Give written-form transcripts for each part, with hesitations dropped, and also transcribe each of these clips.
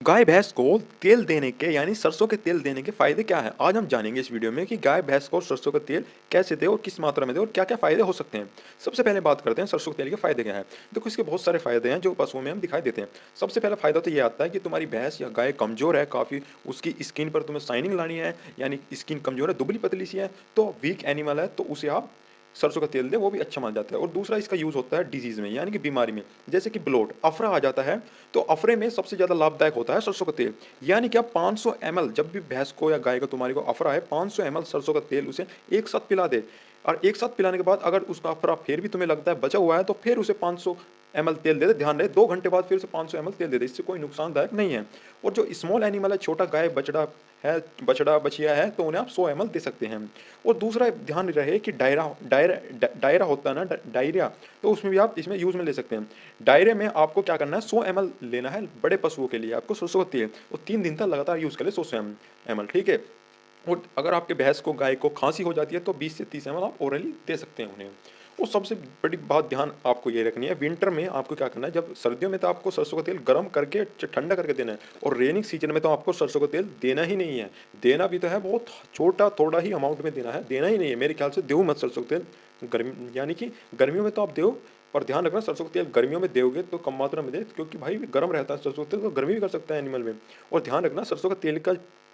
गाय भैंस को तेल देने के यानी सरसों के तेल देने के फ़ायदे क्या हैं? आज हम जानेंगे इस वीडियो में कि गाय भैंस को सरसों का तेल कैसे दें और किस मात्रा में दें और क्या-क्या फ़ायदे हो सकते हैं। सबसे पहले बात करते हैं सरसों के तेल के फ़ायदे क्या हैं। देखो इसके बहुत सारे फ़ायदे हैं जो पशुओं में हम दिखाई देते हैं। सबसे पहला फ़ायदा तो ये आता है कि तुम्हारी भैंस या गाय कमज़ोर है काफ़ी, उसकी स्किन पर तुम्हें शाइनिंग लानी है, यानी स्किन कमज़ोर है, दुबली-पतली सी है, तो वीक एनिमल है तो उसे आप सरसों का तेल दें, वो भी अच्छा माना जाता है। और दूसरा इसका यूज़ होता है डिज़ीज़ में, यानी कि बीमारी में, जैसे कि ब्लोट, अफ़रा आ जाता है, तो अफ़रे में सबसे ज़्यादा लाभदायक होता है सरसों का तेल। यानी कि आप 500 एमएल, जब भी भैंस को या गाय को तुम्हारी को अफ़रा है, 500 एमएल सरसों का तेल उसे एक साथ पिला दे। और एक साथ पिलाने के बाद अगर उसका अफ़रा फिर भी तुम्हें लगता है बचा हुआ है, तो फिर उसे 500 एमएल तेल दे दे। ध्यान रहे 2 घंटे बाद फिर उसे 500 एमएल तेल दे दे, इससे कोई नुकसानदायक नहीं है। और जो स्मॉल एनिमल है, छोटा गाय, बछड़ा है, बछड़ा-बछिया है, तो उन्हें आप 100 एमएल दे सकते हैं। और दूसरा ध्यान रहे कि डायरा होता है ना, डायरिया, तो उसमें भी आप इसमें यूज़ में ले सकते हैं। डायरे में आपको क्या करना है, 100 एमएल लेना है बड़े पशुओं के लिए आपको सरसों का तेल, और 3 दिन तक लगातार यूज़ करें 100 एमएल, ठीक है? और अगर आपके भैंस को, गाय को खाँसी हो जाती है, तो 20 से 30 एमएल आप ओरली दे सकते हैं उन्हें। और सबसे बड़ी बात ध्यान आपको ये रखनी है, विंटर में आपको क्या करना है, जब सर्दियों में तो आपको सरसों का तेल गरम करके ठंडा करके देना है, और रेनिंग सीजन में तो आपको सरसों का तेल देना ही नहीं है। देना भी तो है, बहुत छोटा थोड़ा ही अमाउंट में देना है, देना ही नहीं है। मेरे ख्याल से दो मत सरसों का तेल गर्मी, यानी कि गर्मियों में तो आप दो, पर ध्यान रखना सरसों का तेल गर्मियों में दोगे तो कम मात्रा में दे, क्योंकि भाई गर्म रहता है सरसों का तेल, तो गर्मी भी कर सकता है एनिमल में। और ध्यान रखना सरसों का तेल का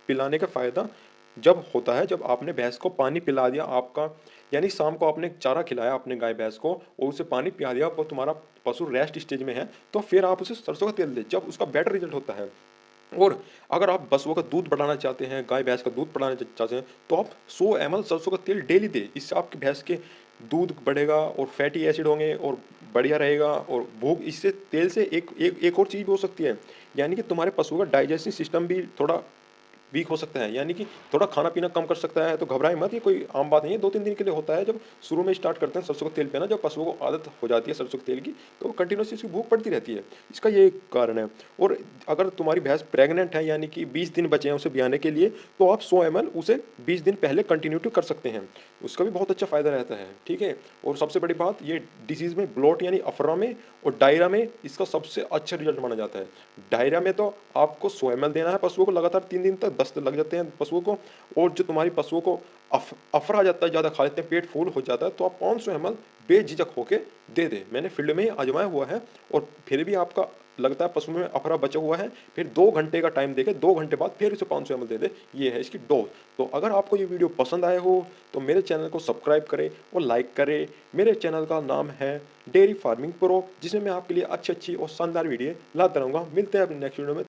पिलाने का फ़ायदा जब होता है, जब आपने भैंस को पानी पिला दिया आपका, यानी शाम को आपने चारा खिलाया अपने गाय भैंस को और उसे पानी पिला दिया और तुम्हारा पशु रेस्ट स्टेज में है, तो फिर आप उसे सरसों का तेल दें, जब उसका बेटर रिजल्ट होता है। और अगर आप पशुओं का दूध बढ़ाना चाहते हैं, गाय भैंस का दूध बढ़ाना चाहते हैं, तो आप 100 एमएल सरसों का तेल डेली दें। इससे आपकी भैंस के दूध बढ़ेगा और फैटी एसिड होंगे और बढ़िया रहेगा। और भूख, इससे तेल से एक और चीज़ भी हो सकती है, यानी कि तुम्हारे पशु का डाइजेस्टिव सिस्टम भी थोड़ा वीक हो सकता है, यानी कि थोड़ा खाना-पीना कम कर सकता है, तो घबराएँ मत, ये कोई आम बात नहीं है, 2-3 दिन के लिए होता है। जब शुरू में स्टार्ट करते हैं सरसों का तेल पीना, जब पशुओं को आदत हो जाती है सरसों के तेल की, तो कंटिन्यूअसली उसकी भूख पड़ती रहती है। इसका ये एक कारण है। और अगर तुम्हारी भैंस प्रेग्नेंट है, यानी कि 20 दिन बचे हैं उसे ब्याने के लिए, तो आप 100 एमएल उसे 20 दिन पहले कंटिन्यूटी कर सकते हैं। उसका भी बहुत अच्छा फ़ायदा रहता है, ठीक है? और सबसे बड़ी बात, ये डिसीज़ में, ब्लॉट यानी अफरा में और डायरा में इसका सबसे अच्छा रिज़ल्ट माना जाता है। डायरिया में तो आपको 100 एमएल देना है पशुओं को लगातार 3 दिन तक, 10 दिन लग जाते हैं पशुओं को। और जो तुम्हारी पशुओं को अफ़रा जाता है, ज़्यादा खा लेते हैं, पेट फूल हो जाता है, तो आप 500 एमएल बेझिझक होके दे दें। मैंने फ़ील्ड में ही आज़माया हुआ है, और फिर भी आपका लगता है पशु में अफ़रा बचा हुआ है, फिर 2 घंटे का टाइम देके 2 घंटे बाद फिर उसे 500 एमएल दे दें। ये है इसकी डोज़। तो अगर आपको ये वीडियो पसंद आया हो, तो मेरे चैनल को सब्सक्राइब करें और लाइक करें। मेरे चैनल का नाम है डेयरी फार्मिंग प्रो, जिसमें मैं आपके लिए अच्छी-अच्छी और शानदार वीडियो लाता रहूँगा। मिलते हैं अपने नेक्स्ट वीडियो में।